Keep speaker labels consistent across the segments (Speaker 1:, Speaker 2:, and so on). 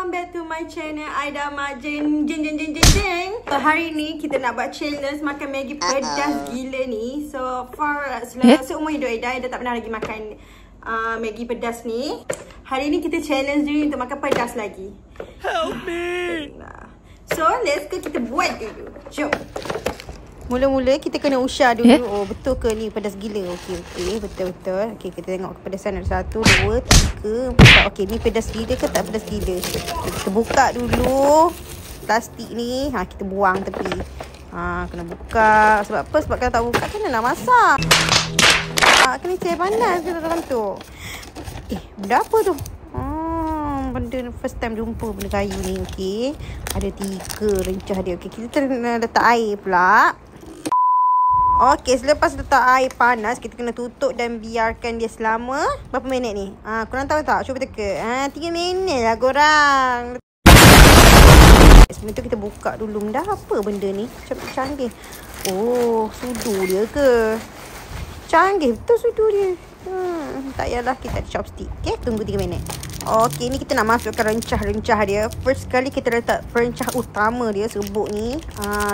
Speaker 1: welcome back to my channel Aida Mak Jeng. Hari ni kita nak buat challenge makan Maggi pedas gila ni. So for seumur hidup Aida tak pernah lagi makan Maggi pedas ni. Hari ni kita challenge dia untuk makan pedas lagi.
Speaker 2: Help me.
Speaker 1: So let's go, kita buat dulu. Jom. Mula-mula kita kena usah dulu. Oh, betul ke ni pedas gila? Okey, betul-betul. Okey, kita tengok kepedasan ada 1, 2, 3, 4. Okey, ni pedas gila ke tak pedas gila? Kita buka dulu plastik ni. Kita buang tepi. Kena buka. Sebab apa? Sebab kalau tak buka kan nak masak. Kena cair panas kita dalam tu. Benda apa tu? Benda first time jumpa benda kayu ni. Okey, ada 3 rencah dia. Okey, kita kena letak air pula. Okey, selepas letak air panas, kita kena tutup dan biarkan dia selama berapa minit ni? Korang tahu tak? Cuba teka. 3 minit lah korang. Sebelum tu kita buka dulu. Dah apa benda ni? Canggih. Oh, sudu dia ke? Canggih betul sudu dia. Tak payahlah, kita ada chopstick. Okey, tunggu 3 minit. Okey, ni kita nak masukkan rencah-rencah dia. First kali kita letak rencah utama dia, serbuk ni.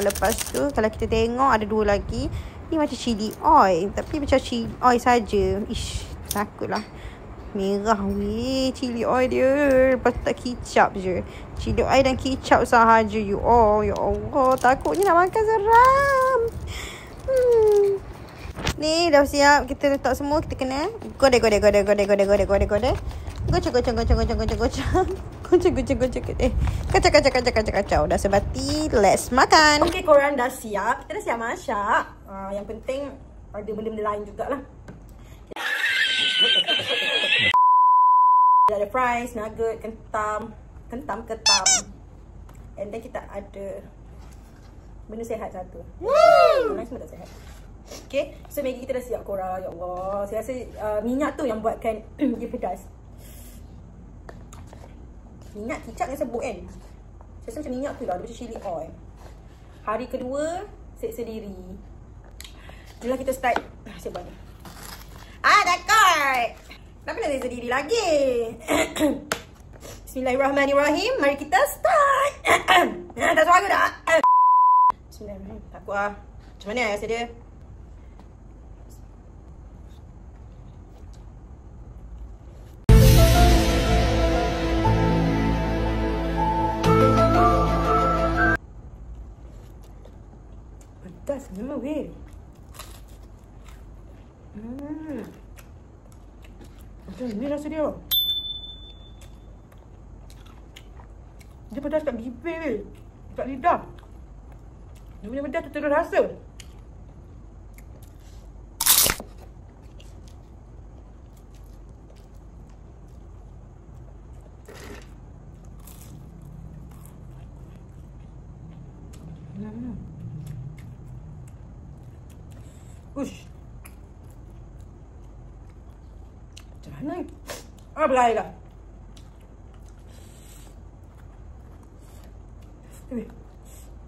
Speaker 1: Lepas tu kalau kita tengok ada 2 lagi. Ni macam chili oil, tapi macam chili oil saja. Ish, takutlah. Merah weh chili oil dia. Lepas tu tak kicap je. Chili oil dan kicap sahaja you all. Ya Allah, takutnya nak makan seram. Ni dah siap. Kita letak semua. Kita kena godek. Kacau. Dah sebati. Let's makan. Okey, korang dah siap. Kita dah siap masak. Yang penting ada benda-benda lain jugalah. Ada fries, nugget, ketam. And then kita ada benda sihat satu. Lain semua tak sihat. Okay, so Maggi kita dah siap korang. Ya Allah, saya rasa minyak tu yang buatkan dia pedas. Minyak kicap yang sebut kan. Saya rasa macam minyak tu lah, macam chili oil. Hari kedua, seksa diri. Jomlah kita start. Saya buat ni. Takut. Kenapa nak seksa diri lagi? Bismillahirrahmanirrahim. Mari kita start. Tak suara dah. Bismillahirrahmanirrahim. Takut lah. Macam mana rasa dia? Pedas memang weh. Macam ni rasa dia. Dia pedas kat bibir weh. Kat lidah. Dia punya pedas tu terus rasa. Ush. Macam mana ni? Berair dah.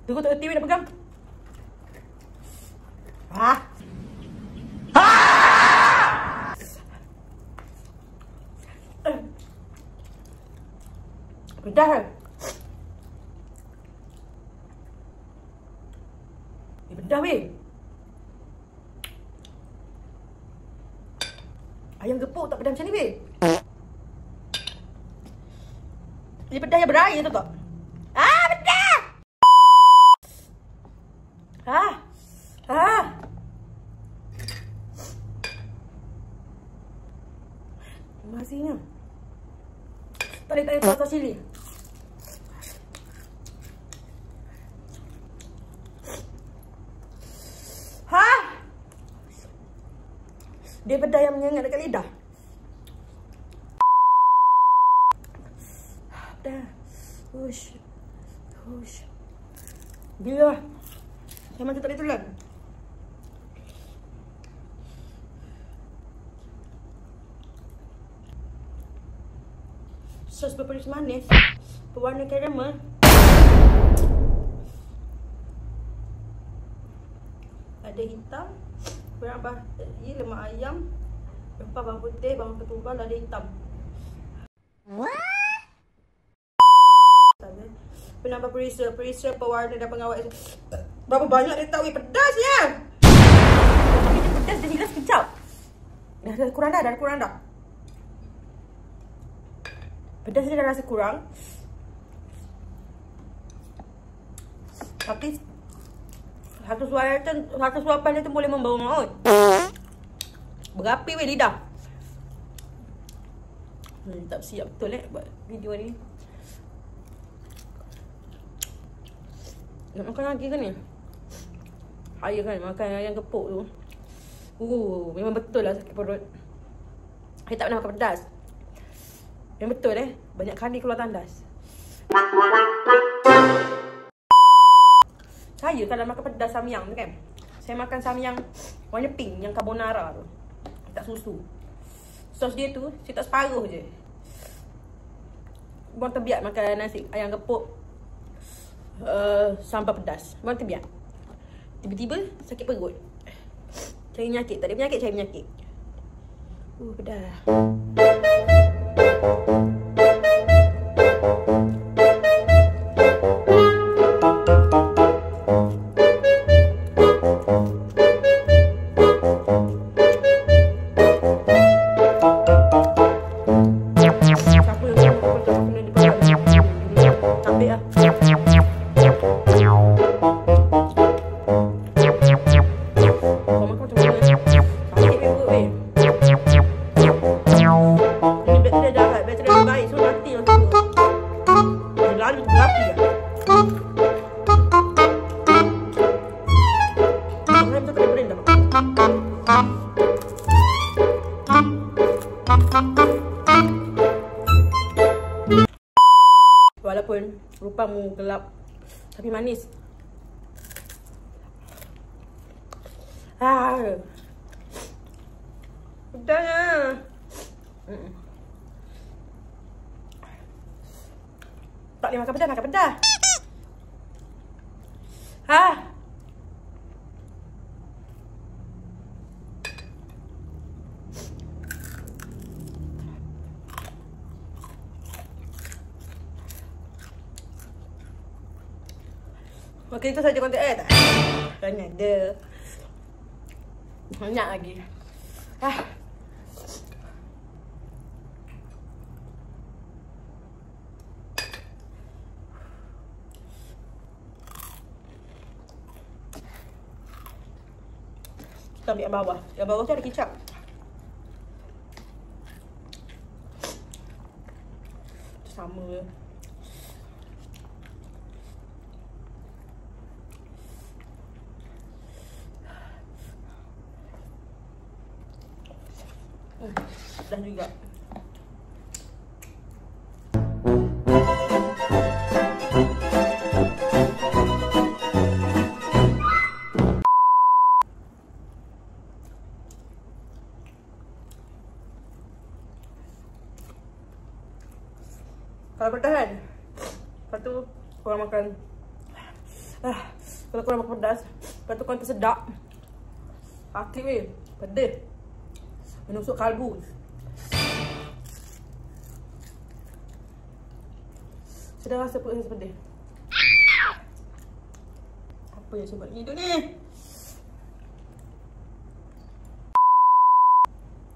Speaker 1: Tunggu tak TV nak pegang. Pedas kan? Pedas weh. Ayam gepuk tak pedas macam ni weh. Dia pedas yang berair tu tak? Pedas! Masihnya. Tak boleh tak cili. Dia pedas yang menyengat dekat lidah. Pedas. Hush. Gila. Yang macam tak boleh telan. Sos berpedas manis. Berwarna karamel. Ada hitam. Lemak ayam, rempah bawang putih, bawang ketumbar, lada hitam. Penambah perisa pewarna dan pengawet. Berapa banyak dia tahu pedas ya. Tapi dia pedas dia hilang sekejap. Dah kurang dah. Pedas dia dah rasa kurang. Tapi satu suapan dia tu boleh membawa maut. Berapi weh lidah. Tak siap betul buat video ni. Nak makan lagi kan ni? Ayah kan makan ayam gepuk tu. Memang betul lah sakit perut. Saya tak pernah makan pedas. Memang betul banyak kali keluar tandas. Saya kalau makan pedas samyang tu kan, saya makan samyang warna pink yang carbonara tu. Tak susu. Sos dia tu saya tak separuh je. Buang terbiak makan nasi ayam gepuk sambal pedas. Buang terbiak. Tiba-tiba sakit perut. Cari penyakit. Tak ada penyakit, cari penyakit. Pedas. Walaupun rupamu gelap tapi manis. Pedasnya. Tak boleh makan pedas. Okey, itu saja konten tak? Banyak ada. Banyak lagi. Kita ambil yang bawah. Yang bawah tu ada kicap. Sama. Dah juga. Kalau bertahan, lepas tu korang makan. Kalau korang makan pedas, lepas tu korang tersedak. Sakit weh, pedih. Menusuk kalbu. Sedang rasa perut saya pedih. Apa yang saya buat hidup ni?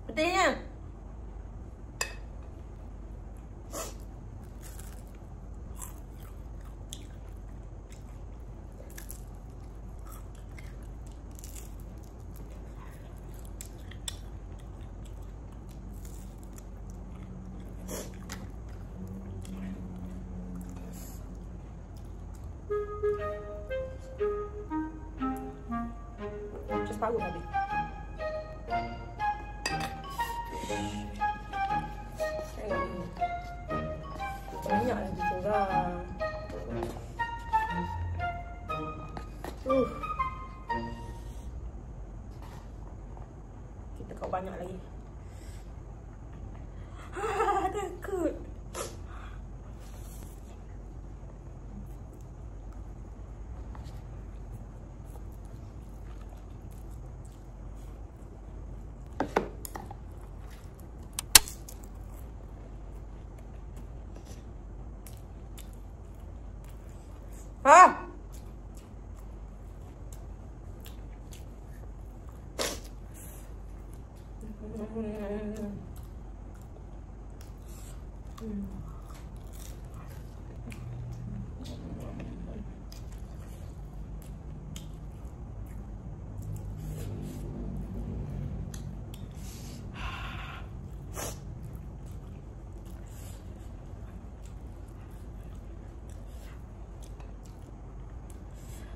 Speaker 1: Pedihnya. Separuh habis. Banyak lagi korang. Kita kau banyak lagi. Takut. Ha?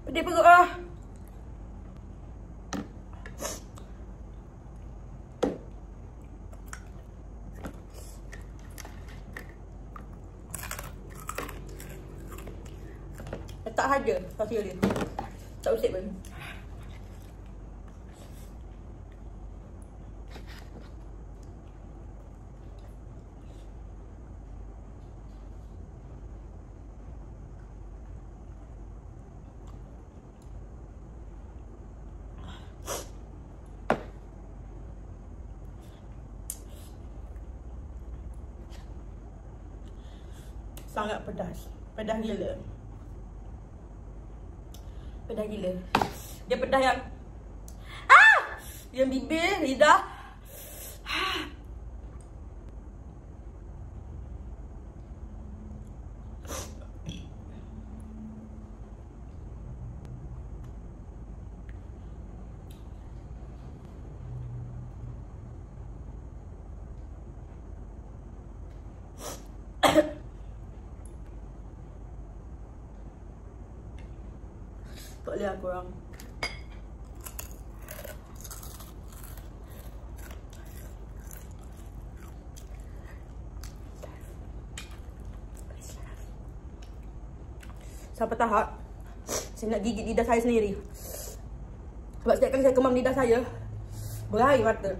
Speaker 1: Pedih perut ah. Letak saja pasir dia. Tak usik pun. Sangat pedas. Pedas gila. Pedas gila. Dia pedas yang yang bibir, lidah. Tak boleh aku orang. Sampai tahap saya nak gigit lidah saya sendiri. Sebab setiap kali saya kemam lidah saya, berair mata.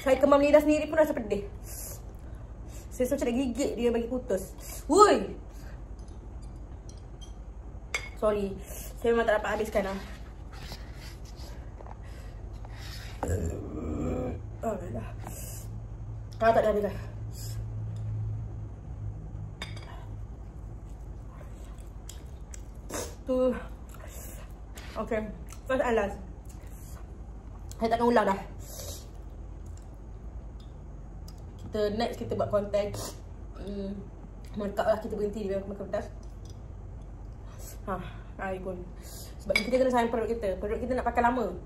Speaker 1: Saya kemam lidah sendiri pun rasa pedih. Saya macam nak gigit dia bagi putus. Woi! Sorry, saya memang tak dapat habiskan lah. Oh, dah. Kalau tak dah habiskan. Tu. Okay, first and last. Saya takkan ulang dah. Next kita buat konten. Mantap lah kita berhenti di makan pedas. Hari pun. Sebab kita kena sayang perut kita. Perut kita nak pakai lama.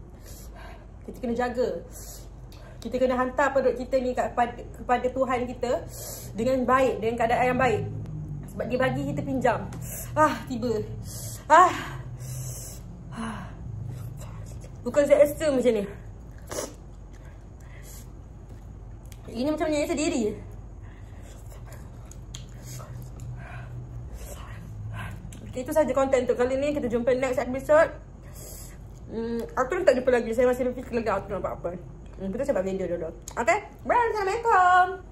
Speaker 1: Kita kena jaga. Kita kena hantar perut kita ni kepada Tuhan kita dengan baik, dengan keadaan yang baik. Sebab dia bagi kita pinjam. Tiba. Bukan saya rasa macam ni. Ini macam menyanyi sendiri. Itu saja konten untuk kali ni. Kita jumpa next episode. Aku tak jumpa lagi. Saya masih berfikir lagi aku nak buat apa. Kita coba video dulu. Okay? Bye. Assalamualaikum.